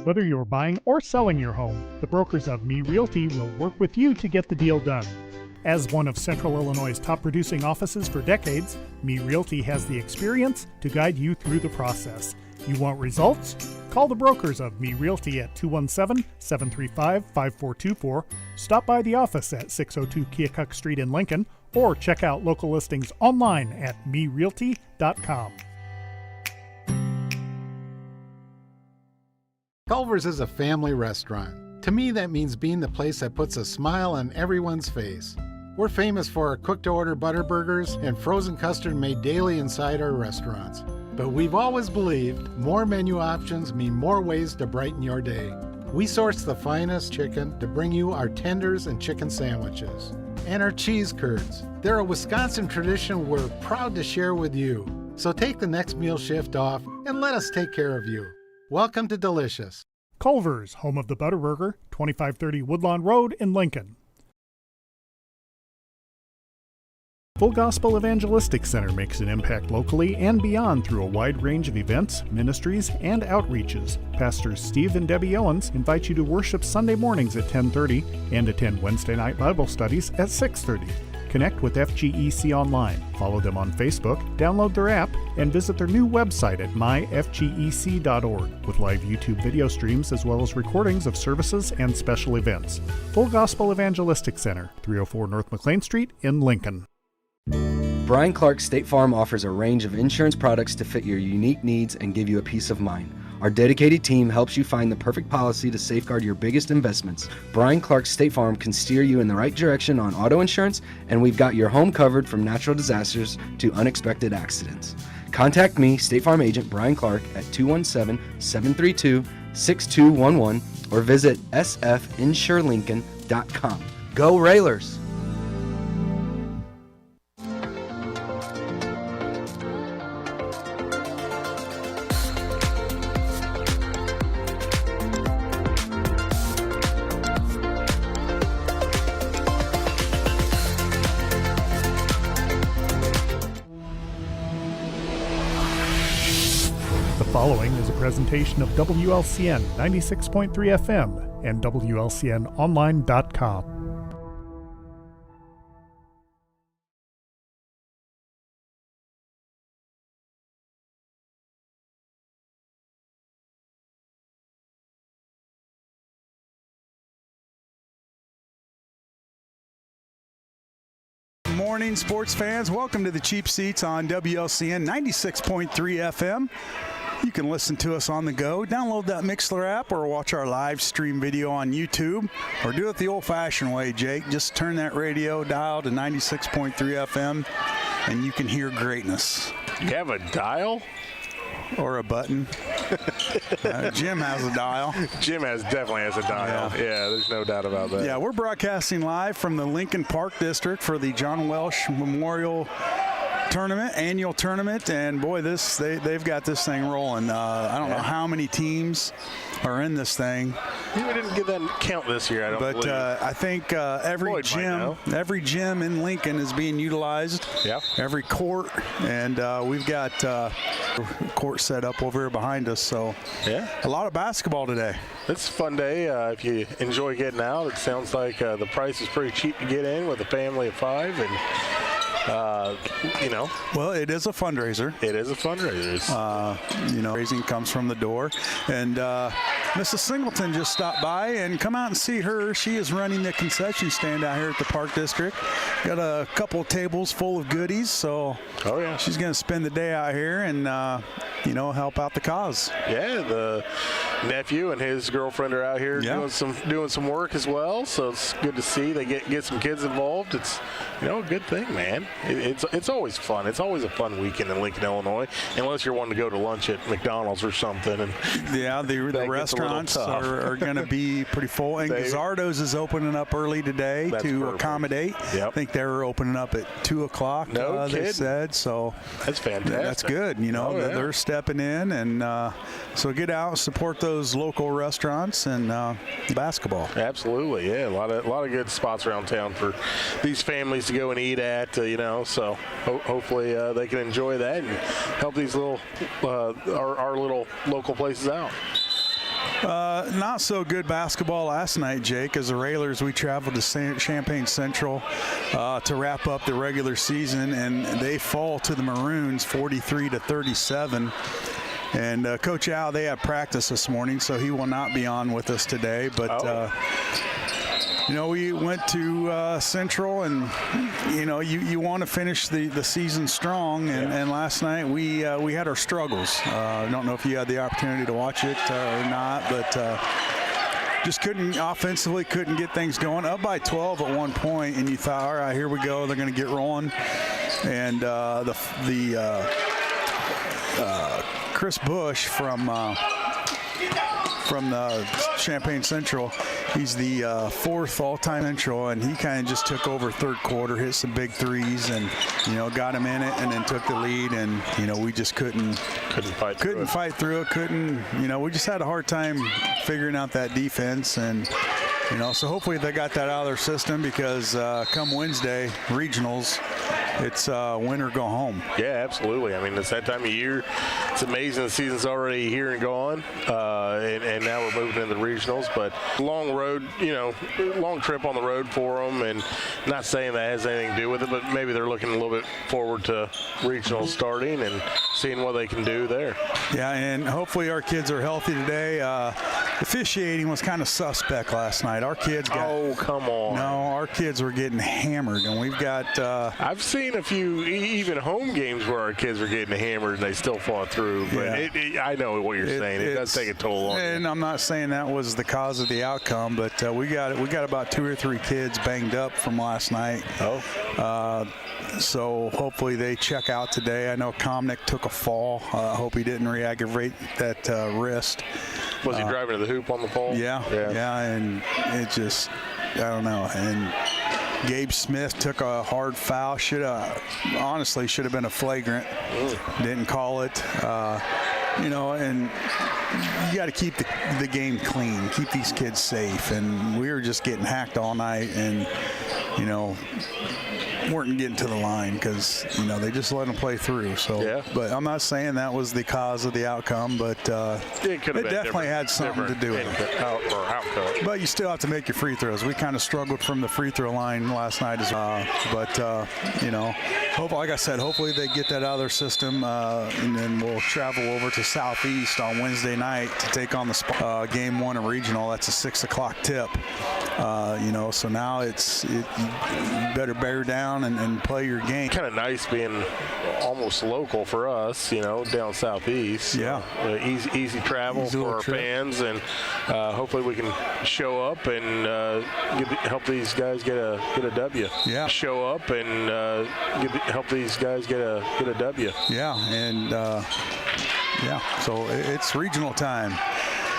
Whether you're buying or selling your home, the brokers of Me Realty will work with you to get the deal done. As one of Central Illinois' top producing offices for decades, Me Realty has the experience to guide you through the process. You want results? Call the brokers of Me Realty at 217-735-5424, stop by the office at 602 Keokuk Street in Lincoln, or check out local listings online at merealty.com. Culver's is a family restaurant. To me, that means being the place that puts a smile on everyone's face. We're famous for our cooked-to-order butter burgers and frozen custard made daily inside our restaurants. But we've always believed more menu options mean more ways to brighten your day. We source the finest chicken to bring you our tenders and chicken sandwiches. And our cheese curds. They're a Wisconsin tradition we're proud to share with you. So take the next meal shift off and let us take care of you. Welcome to Delicious. Culver's, home of the Butterburger, 2530 Woodlawn Road in Lincoln. Full Gospel Evangelistic Center makes an impact locally and beyond through a wide range of events, ministries, and outreaches. Pastors Steve and Debbie Owens invite you to worship Sunday mornings at 10:30 and attend Wednesday night Bible studies at 6:30. Connect with FGEC online, follow them on Facebook, download their app, and visit their new website at myfgec.org with live YouTube video streams as well as recordings of services and special events. Full Gospel Evangelistic Center, 304 North McLean Street in Lincoln. Brian Clark State Farm offers a range of insurance products to fit your unique needs and give you a peace of mind. Our dedicated team helps you find the perfect policy to safeguard your biggest investments. Brian Clark State Farm can steer you in the right direction on auto insurance, and we've got your home covered from natural disasters to unexpected accidents. Contact me, State Farm Agent Brian Clark, at 217-732-6211 or visit sfinsurelincoln.com. Go Railers! The following is a presentation of WLCN 96.3 FM and WLCNonline.com. Morning, sports fans. Welcome to the Cheap Seats on WLCN 96.3 FM. You can listen to us on the go. Download that Mixler app or watch our live stream video on YouTube. Or do it the old-fashioned way, Jake. Just turn that radio dial to 96.3 FM and you can hear greatness. You have a dial? Or a button. Jim has a dial. Jim definitely has a dial. Yeah, there's no doubt about that. Yeah, we're broadcasting live from the Lincoln Park District for the John Welsh Memorial Tournament, annual tournament, and boy, they've got this thing rolling. I don't know how many teams are in this thing. We didn't get that count this year, I don't believe. But I think every gym in Lincoln is being utilized. Yeah. Every court, and we've got court set up over here behind us. So yeah, a lot of basketball today. It's a fun day. If you enjoy getting out, it sounds like the price is pretty cheap to get in with a family of 5, and well, it is a fundraiser. It is a fundraiser. Raising comes from the door. And Mrs. Singleton just stopped by, and come out and see her. She is running the concession stand out here at the Park District. Got a couple of tables full of goodies, so she's going to spend the day out here and, help out the cause. Yeah, the nephew and his girlfriend are out here doing some work as well, so it's good to see they get some kids involved. It's a good thing, man. It's always fun. It's always a fun weekend in Lincoln, Illinois, unless you're wanting to go to lunch at McDonald's or something. And the restaurants are going to be pretty full. And Gazzardo's is opening up early today to accommate. Yep. I think they were opening up at 2 o'clock. No kidding. They said so. That's fantastic. That's good. They're stepping in, and so get out and support those local restaurants and basketball. Absolutely, yeah. A lot of good spots around town for these families to go and eat at. So hopefully they can enjoy that and help these little our little local places out. Not so good basketball last night, Jake. As the Railers, we traveled to Champaign Central to wrap up the regular season, and they fall to the Maroons 43-37. And Coach Al, they have practice this morning, so he will not be on with us today. But we went to Central, and you want to finish the season strong. And last night we had our struggles. I don't know if you had the opportunity to watch it or not, but just offensively couldn't get things going. Up by 12 at one point, and you thought, all right, here we go. They're going to get rolling. And Chris Bush from the Champaign Central, he's the fourth all-time Central, and he kind of just took over third quarter, hit some big threes, and got him in it, and then took the lead, and we just couldn't fight through it. We just had a hard time figuring out that defense, and so hopefully they got that out of their system, because come Wednesday regionals, it's win or go home. Yeah, absolutely. I mean, it's that time of year. It's amazing the season's already here and gone, and now we're moving into the regionals. But long road, long trip on the road for them, and not saying that has anything to do with it, but maybe they're looking a little bit forward to regionals starting and seeing what they can do there. Yeah, and hopefully our kids are healthy today. Officiating was kind of suspect last night. Our kids got... Oh, come on. No, our kids were getting hammered, and we've got... I've seen a few even home games where our kids are getting hammered and they still fought through. But I know what you're saying. It does take a toll on And you. I'm not saying that was the cause of the outcome, but we got about 2 or 3 kids banged up from last night. Oh. So hopefully they check out today. I know Comnick took a fall. I hope he didn't re-aggravate that wrist. Was he driving to the hoop on the pole? Yeah, and it just, I don't know. And Gabe Smith took a hard foul. Honestly should have been a flagrant. Didn't call it. And you got to keep the game clean, keep these kids safe. And we were just getting hacked all night, and weren't getting to the line because they just let them play through. So, but I'm not saying that was the cause of the outcome, but it definitely had something to do with it. But you still have to make your free throws. We kind of struggled from the free throw line last night as well. Like I said, hopefully they get that out of their system, and then we'll travel over to Southeast on Wednesday night to take on the game 1 of regional. That's a 6 o'clock tip. So now you better bear down and play your game. Kind of nice being almost local for us, down Southeast. Yeah. Easy travel for our fans, and hopefully we can show up and help these guys get a W. Yeah. Show up and help these guys get a W. Yeah, and so it's regional time.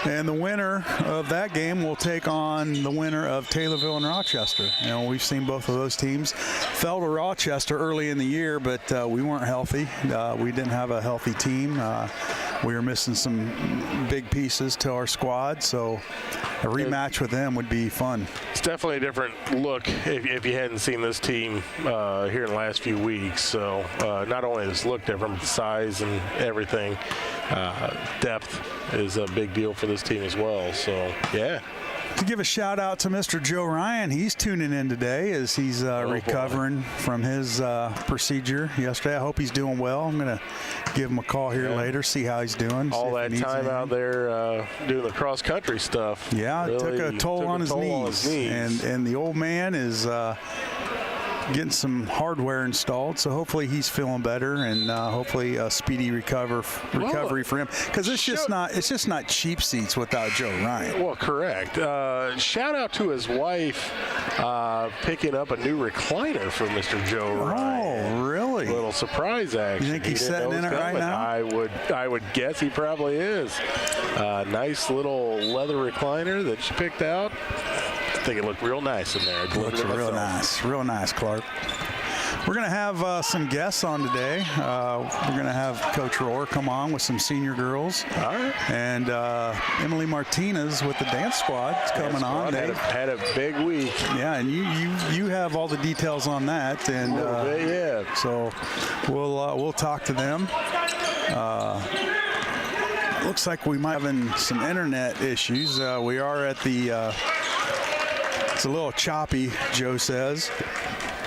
And the winner of that game will take on the winner of Taylorville and Rochester. We've seen both of those teams. Fell to Rochester early in the year, but we weren't healthy. We didn't have a healthy team. We were missing some big pieces to our squad, so a rematch with them would be fun. It's definitely a different look if you hadn't seen this team here in the last few weeks. So not only does it look different, but the size and everything, depth is a big deal for this team as well. So, yeah. To give a shout out to Mr. Joe Ryan, he's tuning in today as he's recovering from his procedure yesterday. I hope he's doing well. I'm going to give him a call here later, see how he's doing. All that time out there doing the cross country stuff. Yeah, it took a toll on his knees. And the old man is getting some hardware installed, so hopefully he's feeling better, and hopefully a speedy recovery for him, because it's just not cheap seats without Joe Ryan. Well, correct. Shout out to his wife picking up a new recliner for Mr. Joe Ryan. Oh, really? A little surprise action. You think he's sitting in it right now? I would guess he probably is. Nice little leather recliner that she picked out. I think it looked real nice in there. It looks real nice, Clark. We're going to have some guests on today. We're going to have Coach Rohr come on with some senior girls. All right. And Emily Martinez with the dance squad is coming on. Had a big week. Yeah, and you have all the details on that. And So we'll talk to them. looks like we might have having some internet issues. We are at the, it's a little choppy, Joe says.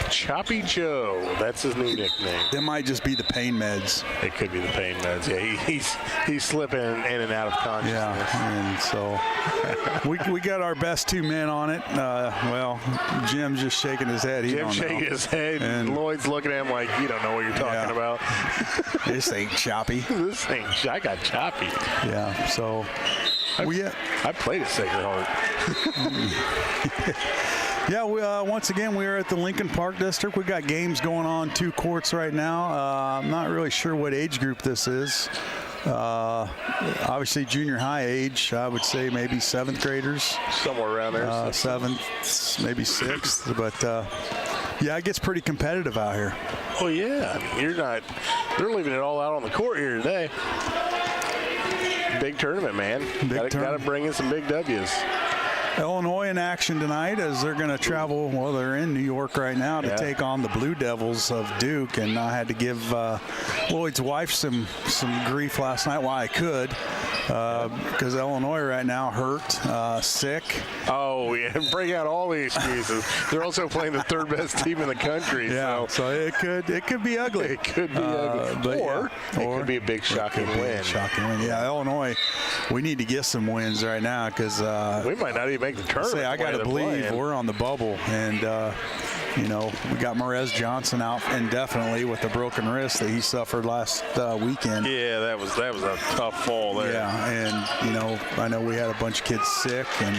Choppy Joe, that's his new nickname. It might just be the pain meds. It could be the pain meds. Yeah, he's slipping in and out of consciousness. Yeah, and so we got our best 2 men on it. Well, Jim's just shaking his head. Jim's shaking his head, and Lloyd's looking at him like, you don't know what you're talking about. This ain't choppy. I got choppy. Yeah, so I played at Sacred Heart. Yeah, once again, we are at the Lincoln Park District. We got games going on 2 courts right now. I'm not really sure what age group this is. Obviously, junior high age, I would say maybe 7th graders. Somewhere around there. 7th, maybe 6th. But, yeah, it gets pretty competitive out here. Oh, yeah. I mean, they're leaving it all out on the court here today. Big tournament, man. Got to bring in some big W's. Illinois in action tonight as they're going to travel. Well, they're in New York right now to take on the Blue Devils of Duke, and I had to give Lloyd's wife some grief last night. Why I could, because Illinois right now hurt, sick. Oh, yeah, bring out all the excuses. They're also playing the 3rd best team in the country. Yeah, so it could be ugly. It could be ugly, or it could be a big shocking win. Yeah, Illinois, we need to get some wins right now because we might not even make the tournament. I got to believe we're on the bubble, and you know, we got Marez Johnson out indefinitely with a broken wrist that he suffered last weekend. Yeah, that was a tough fall there. Yeah, and you know, I know we had a bunch of kids sick and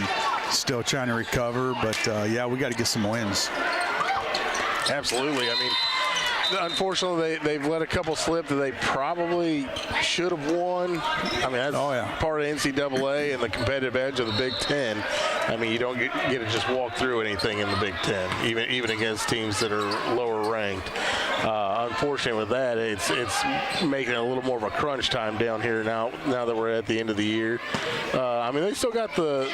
still trying to recover, but yeah, we got to get some wins. Absolutely. I mean, unfortunately, they've let a couple slip that they probably should have won. I mean, that's part of NCAA and the competitive edge of the Big Ten. I mean, you don't get to just walk through anything in the Big Ten, even against teams that are lower ranked. Unfortunately, with that, it's making it a little more of a crunch time down here now that we're at the end of the year. I mean, they still got the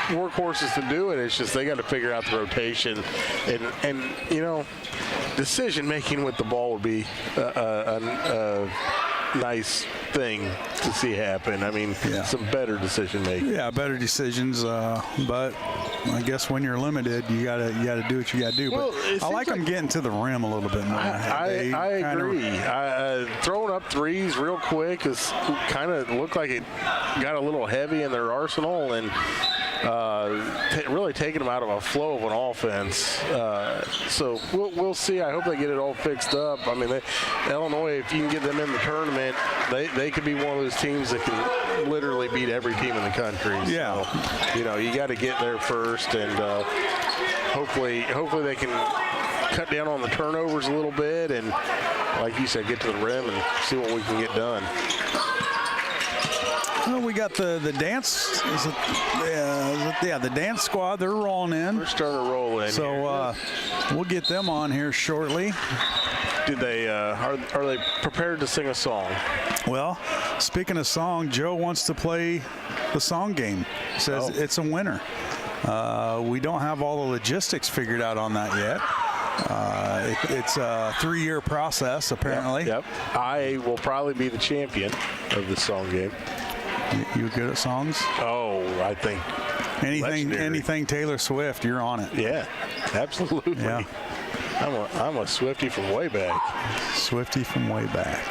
workhorses to do it. It's just they got to figure out the rotation, and you know, decision making with the ball would be a nice thing to see happen. I mean, some better decision making. Yeah, better decisions. But I guess when you're limited, you gotta do what you gotta do. Well, but I like them getting to the rim a little bit more. I agree. Throwing up threes real quick is kind of looked like it got a little heavy in their arsenal, and really taking them out of a flow of an offense. So we'll see. I hope they get it all fixed up. I mean, Illinois, if you can get them in the tournament, they could be one of those teams that can literally beat every team in the country. Yeah. So, you know, you got to get there first, and hopefully they can cut down on the turnovers a little bit, and like you said, get to the rim and see what we can get done. Well, we got the dance. The dance squad. They're rolling in. We're starting to roll in. So we'll get them on here shortly. Did they? Are they prepared to sing a song? Well, speaking of song, Joe wants to play the song game. Says it's a winner. We don't have all the logistics figured out on that yet. It's a 3-year process, apparently. Yep. I will probably be the champion of the song game. You good at songs? Oh, I think anything Taylor Swift, you're on it. Yeah, absolutely. Yeah. I'm a Swiftie from way back. Swiftie from way back.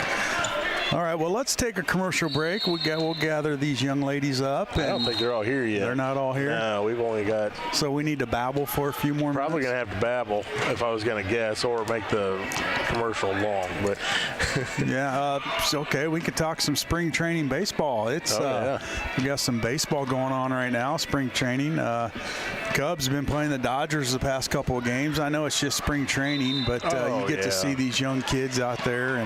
All right, well, let's take a commercial break. We'll gather these young ladies up. I don't think they're all here yet. They're not all here? No, we've only got... So we need to babble for a few more minutes? Probably going to have to babble if I was going to guess, or make the commercial long. But yeah, it's okay. We could talk some spring training baseball. It's we got some baseball going on right now, spring training. Cubs have been playing the Dodgers the past couple of games. I know it's just spring training, but you get to see these young kids out there,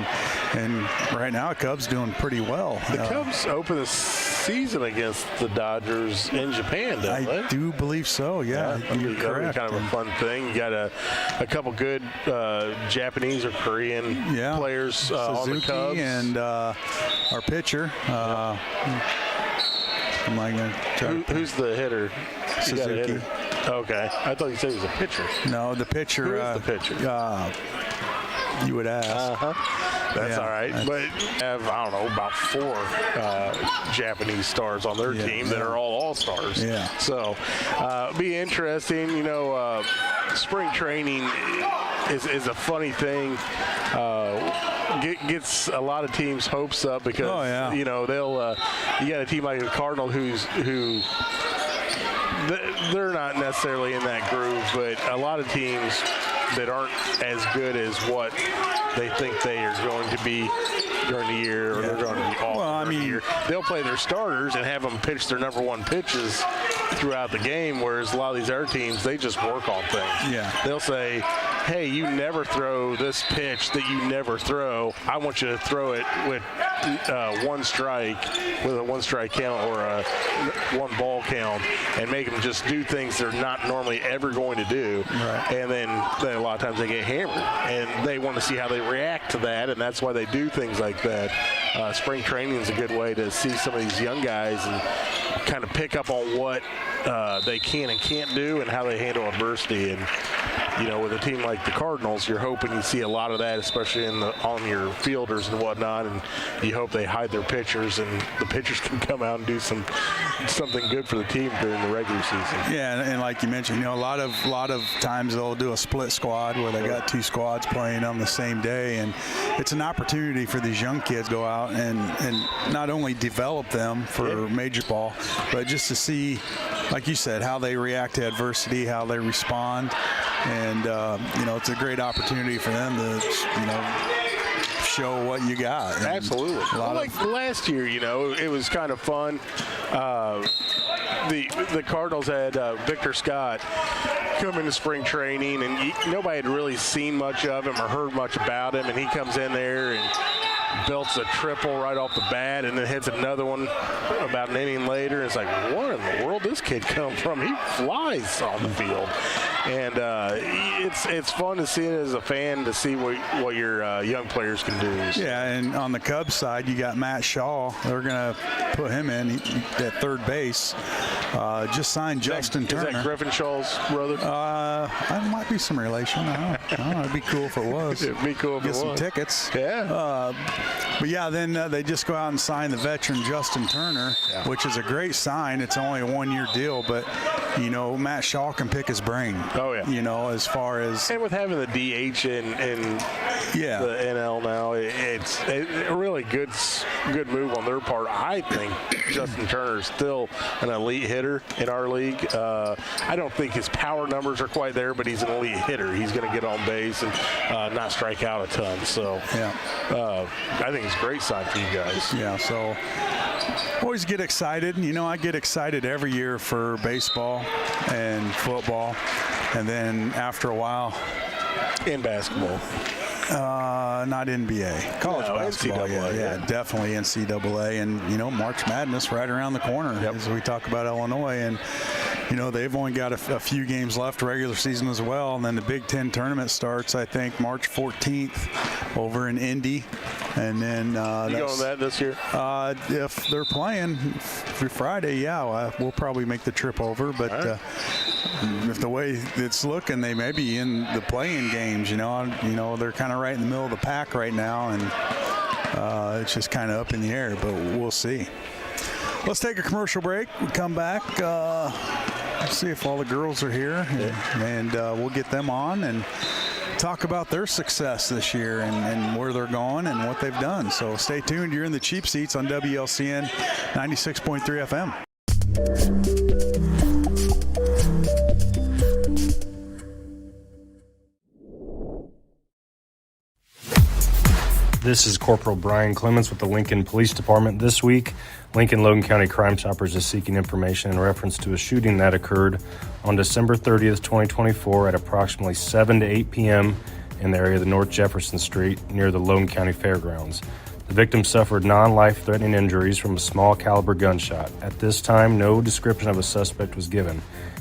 and right now Cubs doing pretty well. The Cubs open the season against the Dodgers in Japan, don't they? I do believe so, yeah. You're correct. Kind of a fun thing. You got a couple good Japanese or Korean players on the Cubs. And our pitcher. Who's the hitter? Suzuki. Okay. I thought you said he was a pitcher. No, the pitcher. Who is the pitcher? You would ask. That's Yeah, all right. But have, I don't know, about 4 Japanese stars on their team that are all stars. Yeah. So be interesting. You know, spring training is a funny thing. Gets a lot of teams' hopes up because you know they'll you got a team like the Cardinals who they're not necessarily in that groove, but a lot of teams that aren't as good as what they think they are going to be during the year, or they're going to be off the year. They'll play their starters and have them pitch their number 1 pitches throughout the game, whereas a lot of these other teams, they just work on things. Yeah. They'll say, hey, you never throw this pitch that you never throw. I want you to throw it with 1 strike, with a 1 strike count or a 1 ball count, and make them just do things they're not normally ever going to do. Right. And then a lot of times they get hammered, and they want to see how they react to that, and that's why they do things like that. Spring training is a good way to see some of these young guys and kind of pick up on what they can and can't do and how they handle adversity. And you know, with a team like the Cardinals, you're hoping you see a lot of that, especially on your fielders and whatnot, and you hope they hide their pitchers and the pitchers can come out and do something good for the team during the regular season. Yeah, and like you mentioned, you know, a lot of times they'll do a split squad where they got 2 squads playing on the same day, and it's an opportunity for these young kids to go out and not only develop them for major ball, but just to see, like you said, how they react to adversity, how they respond. And, you know, it's a great opportunity for them to, you know, show what you got. And absolutely. Like last year, you know, it was kind of fun. The Cardinals had Victor Scott come into spring training, and nobody had really seen much of him or heard much about him, and he comes in there and belts a triple right off the bat and then hits another one about an inning later. It's like, where in the world this kid come from? He flies on the field. And it's fun to see it as a fan, to see what your young players can do. Yeah, and on the Cubs side, you got Matt Shaw. They're going to put him in at third base. Just signed Justin Turner. Is that Griffin Shaw's brother? That might be some relation. I don't know. It'd be cool if it was. It'd be cool if it was. Get some tickets. Yeah. But yeah, then they just go out and sign the veteran Justin Turner, which is a great sign. It's only a 1-year deal, but you know, Matt Shaw can pick his brain. Oh yeah. You know, as far as, and with having the DH in the NL now, it's a really good move on their part. I think Justin Turner is still an elite hitter in our league. I don't think his power numbers are quite there, but he's an elite hitter. He's going to get on base and not strike out a ton. So I think it's a great sign for you guys. Yeah, so always get excited. You know, I get excited every year for baseball and football, and then after a while, in basketball. Not NBA. College basketball, NCAA, yeah, definitely NCAA. And, you know, March Madness right around the corner as we talk about Illinois. And, you know, they've only got a few games left, regular season as well. And then the Big Ten tournament starts, I think, March 14th over in Indy. And then you going to that this year? If they're playing for Friday, we'll probably make the trip over. But if the way it's looking, they may be in the playing games. You know, they're kind of right in the middle of the pack right now, and it's just kind of up in the air. But we'll see. Let's take a commercial break. We come back. See if all the girls are here, and we'll get them on and talk about their success this year and where they're going and what they've done. So stay tuned. You're in the cheap seats on WLCN 96.3 FM. This is Corporal Brian Clements with the Lincoln Police Department. This week, Lincoln Logan County Crime Stoppers is seeking information in reference to a shooting that occurred on December 30th, 2024 at approximately 7 to 8 p.m. in the area of the North Jefferson Street near the Logan County Fairgrounds. The victim suffered non-life-threatening injuries from a small caliber gunshot. At this time, no description of a suspect was given.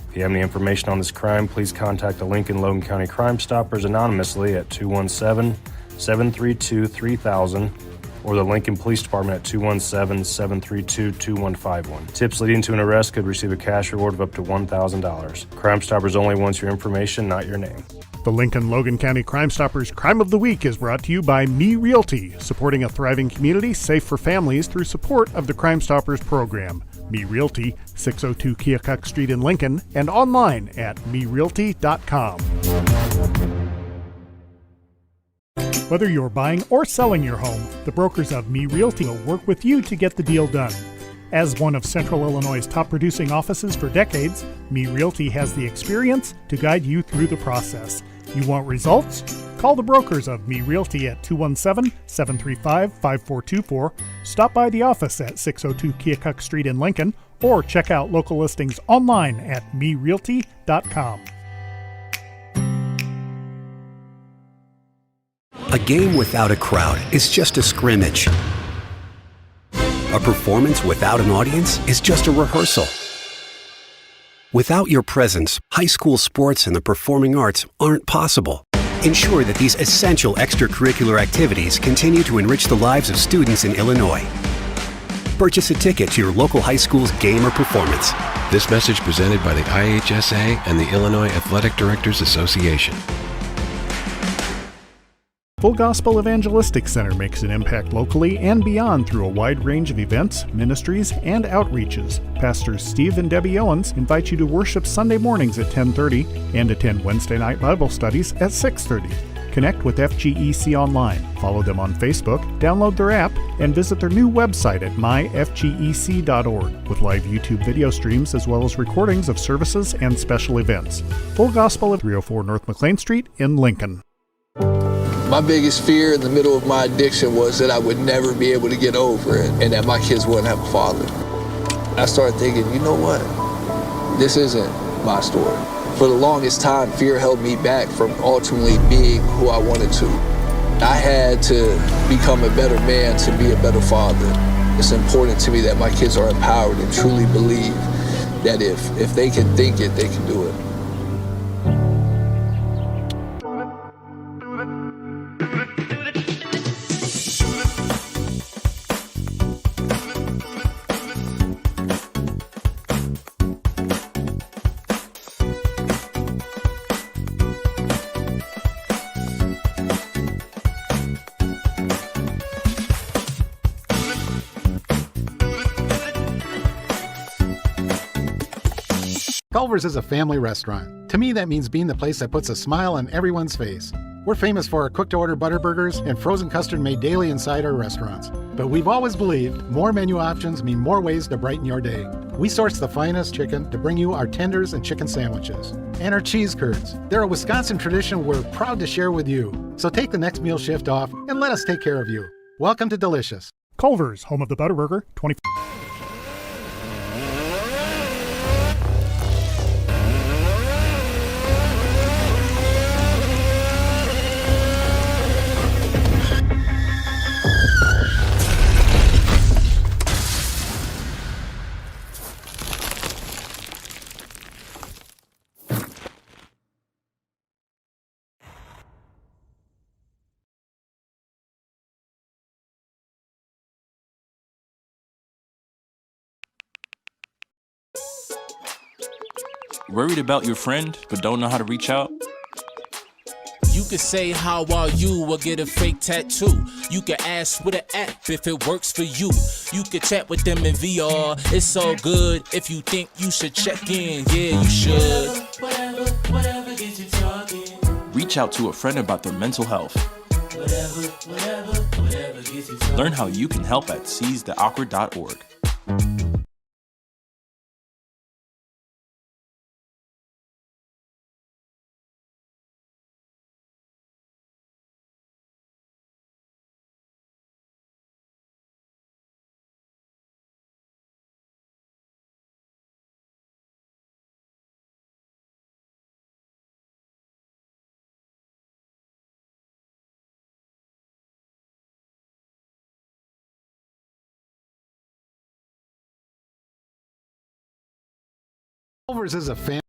If you have any information on this crime, please contact the Lincoln Logan County Crime Stoppers anonymously at 217-732-3000 or the Lincoln Police Department at 217-732-2151. Tips leading to an arrest could receive a cash reward of up to $1,000. Crime Stoppers only wants your information, not your name. The Lincoln-Logan County Crime Stoppers Crime of the Week is brought to you by Me Realty, supporting a thriving community safe for families through support of the Crime Stoppers program. Me Realty, 602 Keokuk Street in Lincoln, and online at merealty.com. Whether you're buying or selling your home, the brokers of Me Realty will work with you to get the deal done. As one of Central Illinois' top producing offices for decades, Me Realty has the experience to guide you through the process. You want results? Call the brokers of Me Realty at 217-735-5424, stop by the office at 602 Keokuk Street in Lincoln, or check out local listings online at merealty.com. A game without a crowd is just a scrimmage. A performance without an audience is just a rehearsal. Without your presence, high school sports and the performing arts aren't possible. Ensure that these essential extracurricular activities continue to enrich the lives of students in Illinois. Purchase a ticket to your local high school's game or performance. This message presented by the IHSA and the Illinois Athletic Directors Association. Full Gospel Evangelistic Center makes an impact locally and beyond through a wide range of events, ministries, and outreaches. Pastors Steve and Debbie Owens invite you to worship Sunday mornings at 10:30 and attend Wednesday night Bible studies at 6:30. Connect with FGEC online, follow them on Facebook, download their app, and visit their new website at myfgec.org with live YouTube video streams as well as recordings of services and special events. Full Gospel at 304 North McLean Street in Lincoln. My biggest fear in the middle of my addiction was that I would never be able to get over it and that my kids wouldn't have a father. I started thinking, you know what? This isn't my story. For the longest time, fear held me back from ultimately being who I wanted to. I had to become a better man to be a better father. It's important to me that my kids are empowered and truly believe that if they can think it, they can do it. Culver's is a family restaurant. To me, that means being the place that puts a smile on everyone's face. We're famous for our cooked-to-order butter burgers and frozen custard made daily inside our restaurants. But we've always believed more menu options mean more ways to brighten your day. We source the finest chicken to bring you our tenders and chicken sandwiches. And our cheese curds. They're a Wisconsin tradition we're proud to share with you. So take the next meal shift off and let us take care of you. Welcome to Delicious. Culver's, home of the Butterburger, 20. Worried about your friend, but don't know how to reach out? You could say, how are you, or get a fake tattoo. You could ask with an app if it works for you. You could chat with them in VR, it's all good. If you think you should check in, yeah, you should. Whatever gets you talking. Reach out to a friend about their mental health. Whatever gets you talking. Learn how you can help at seizetheawkward.org. Culver's is a family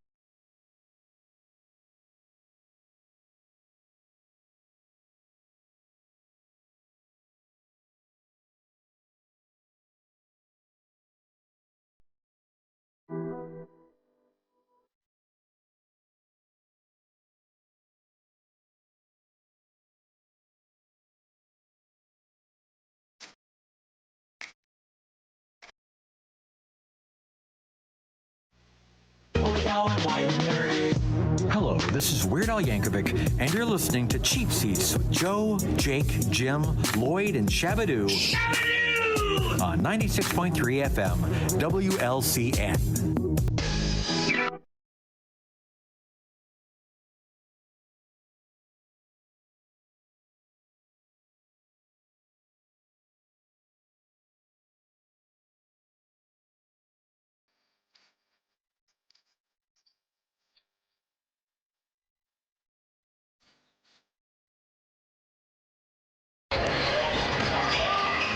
Hello, this is Weird Al Yankovic, and you're listening to Cheap Seats with Joe, Jake, Jim, Lloyd, and Shabadoo on 96.3 FM, WLCN.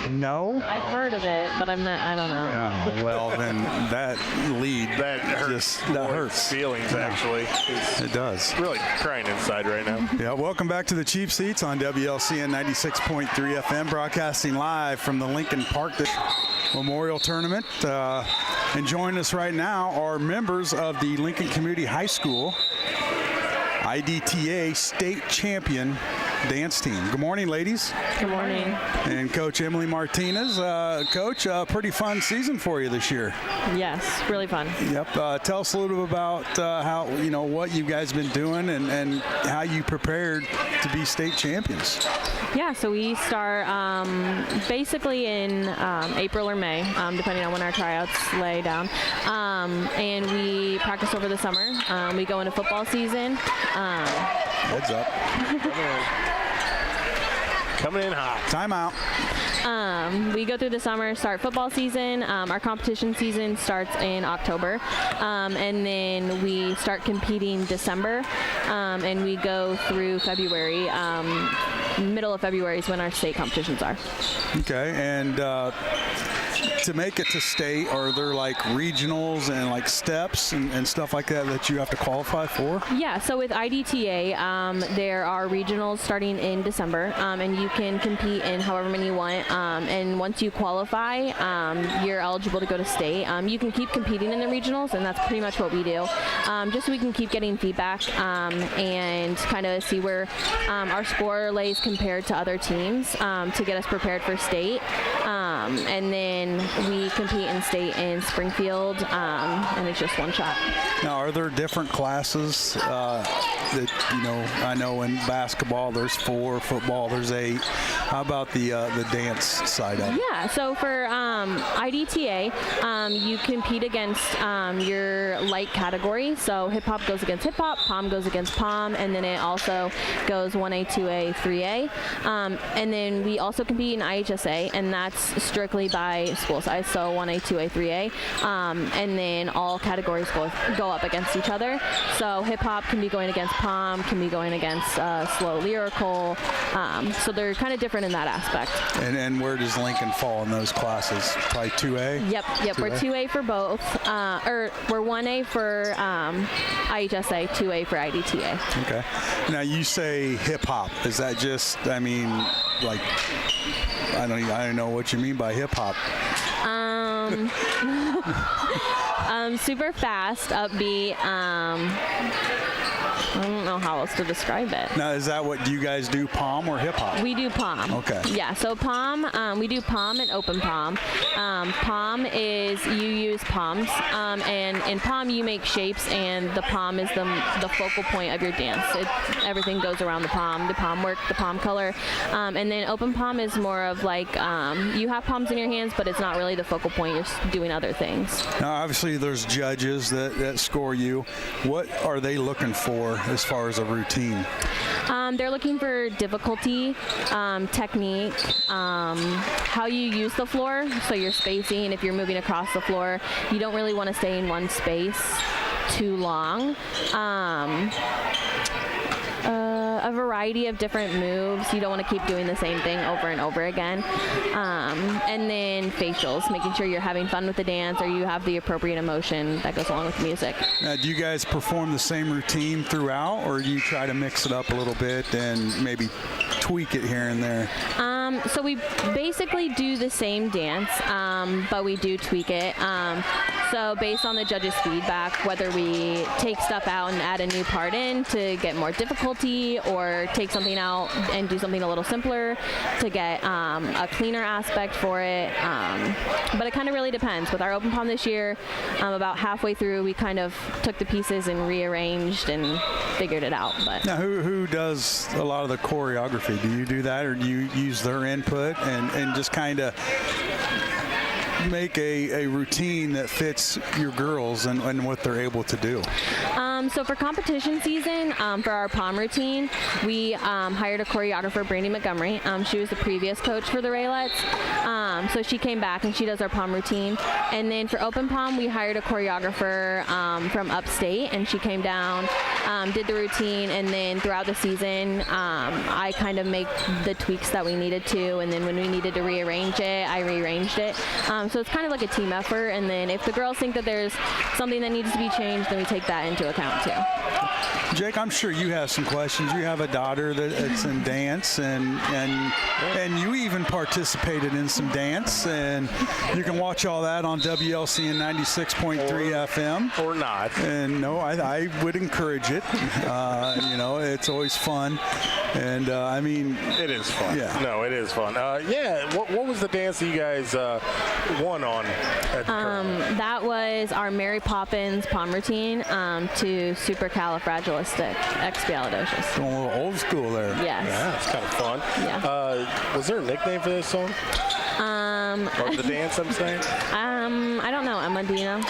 No? I've heard of it, but I don't know. Oh, well, then that lead That hurts. that hurts. Feelings, actually. It does. Really crying inside right now. Yeah, welcome back to the Cheap Seats on WLCN 96.3 FM, broadcasting live from the Lincoln Park Memorial Tournament. And joining us right now are members of the Lincoln Community High School IDTA state champion dance team. Good morning, ladies. Good morning. And Coach Emily Martinez. Coach, pretty fun season for you this year. Yes, really fun. Yep. Tell us a little bit about how, what you guys been doing and how you prepared to be state champions. Yeah, so we start basically in April or May, depending on when our tryouts lay down. And we practice over the summer. We go into football season. Heads up. Coming in hot. Timeout. We go through the summer, start football season. Our competition season starts in October. And then we start competing December. And we go through February. Middle of February is when our state competitions are. Okay, and to make it to state, are there like regionals and like steps and stuff like that you have to qualify for? Yeah, so with IDTA, there are regionals starting in December, and you can compete in however many you want. And once you qualify, you're eligible to go to state. You can keep competing in the regionals, and that's pretty much what we do, just so we can keep getting feedback and kind of see where our score lays compared to other teams to get us prepared for state. And then we compete in state in Springfield, and it's just one shot. Now, are there different classes that, I know in basketball there's 4, football there's 8. How about the dance side of it? Yeah, so for IDTA, you compete against your light category. So hip hop goes against hip hop, pom goes against pom, and then it also goes 1A, 2A, 3A. And then we also compete in IHSA, and that's strictly by school size, so 1A, 2A, 3A. And then all categories go up against each other. So hip hop can be going against pom, can be going against slow lyrical. So they're kind of different in that aspect. And where does Lincoln fall in those classes? Probably 2A? Yep. 2A? We're 2A for both. Or we're 1A for IHSA, 2A for IDTA. Okay. Now you say hip hop. Is that just, I don't know what you mean by hip hop. Super fast, upbeat. I don't know how else to describe it. Now, is that what you guys do, pom or hip hop? We do pom. Okay. Yeah, so pom, we do pom and open pom. Pom is you use poms, and in pom you make shapes, and the pom is the focal point of your dance. Everything goes around the pom work, the pom color. And then open pom is more of like, you have poms in your hands, but it's not really the focal point. You're doing other things. Now, obviously, there's judges that score you. What are they looking for as far as a routine? They're looking for difficulty, technique, how you use the floor, so your spacing. If you're moving across the floor, you don't really want to stay in one space too long. A variety of different moves. You don't want to keep doing the same thing over and over again. And then facials, making sure you're having fun with the dance or you have the appropriate emotion that goes along with the music. Now, do you guys perform the same routine throughout, or do you try to mix it up a little bit and maybe tweak it here and there? So we basically do the same dance, but we do tweak it. So based on the judges' feedback, whether we take stuff out and add a new part in to get more difficulty, or take something out and do something a little simpler to get a cleaner aspect for it. But it kind of really depends. With our open palm this year, about halfway through, we kind of took the pieces and rearranged and figured it out. But now, who does a lot of the choreography? Do you do that, or do you use their input and just kind of make a routine that fits your girls and what they're able to do? So for competition season, for our palm routine, we hired a choreographer, Brandy Montgomery. She was the previous coach for the Raelettes. So she came back and she does our palm routine. And then for open palm, we hired a choreographer from upstate, and she came down, did the routine, and then throughout the season, I kind of make the tweaks that we needed to, and then when we needed to rearrange it, I rearranged it. So it's kind of like a team effort, and then if the girls think that there's something that needs to be changed, then we take that into account too. Jake, I'm sure you have some questions. You have a daughter that's in dance, and you even participated in some dance, and you can watch all that on WLCN 96.3 FM. Or not. And no, I would encourage it. It's always fun, and I mean, it is fun. Yeah. No, it is fun. What was the dance that you guys won on at the tournament? That was our Mary Poppins palm routine to Supercalifragilisticexpialidocious. Going a little old school there. Yes. Yeah, that's kind of fun. Yeah. Was there a nickname for this song? Or the dance, I'm saying? I don't know. Emma, do you know?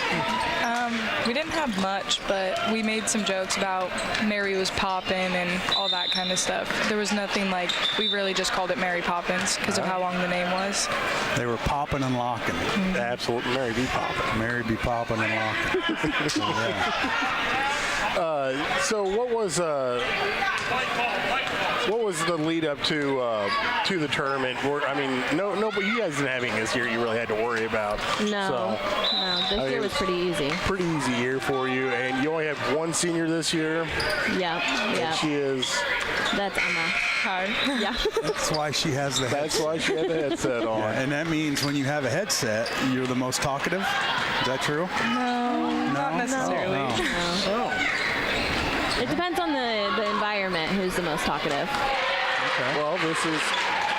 We didn't have much, but we made some jokes about Mary was poppin' and all that kind of stuff. There was nothing like, we really just called it Mary Poppins because of how long the name was. They were popping and locking. Mm-hmm. Absolutely. Mary be poppin'. Mary be popping and locking. So what was the lead up to the tournament? But you guys didn't have anything this year you really had to worry about. No, this year was pretty easy. Pretty easy year for you, and you only have one senior this year. Yeah. And she is. That's Emma. Hi. Yeah. That's why she has the headset. That's why she had the headset on. Yeah, and that means when you have a headset, you're the most talkative. Is that true? No, not necessarily. No. Oh. It depends on the environment who's the most talkative. Okay. Well, this is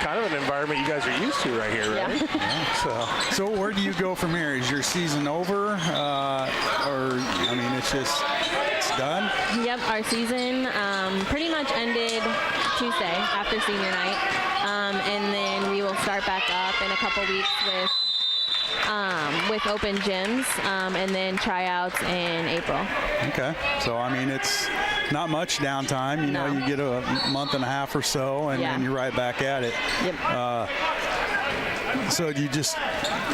kind of an environment you guys are used to right here, right? Yeah. So where do you go from here? Is your season over? It's done? Yep, our season pretty much ended Tuesday after senior night. And then we will start back up in a couple weeks with open gyms, and then tryouts in April. Okay. So, it's not much downtime. No. You get a month and a half or so, and then you're right back at it. Yep. So you just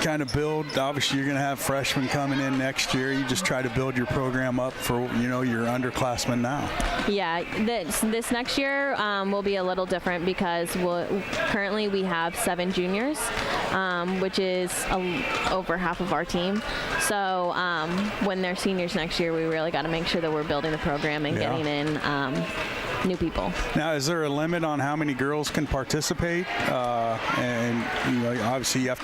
kind of build. Obviously, you're going to have freshmen coming in next year. You just try to build your program up for, your underclassmen now. Yeah, this next year will be a little different because currently we have 7 juniors, which is over half of our team. So when they're seniors next year, we really got to make sure that we're building the program and getting in new people. Now, is there a limit on how many girls can participate? And obviously you have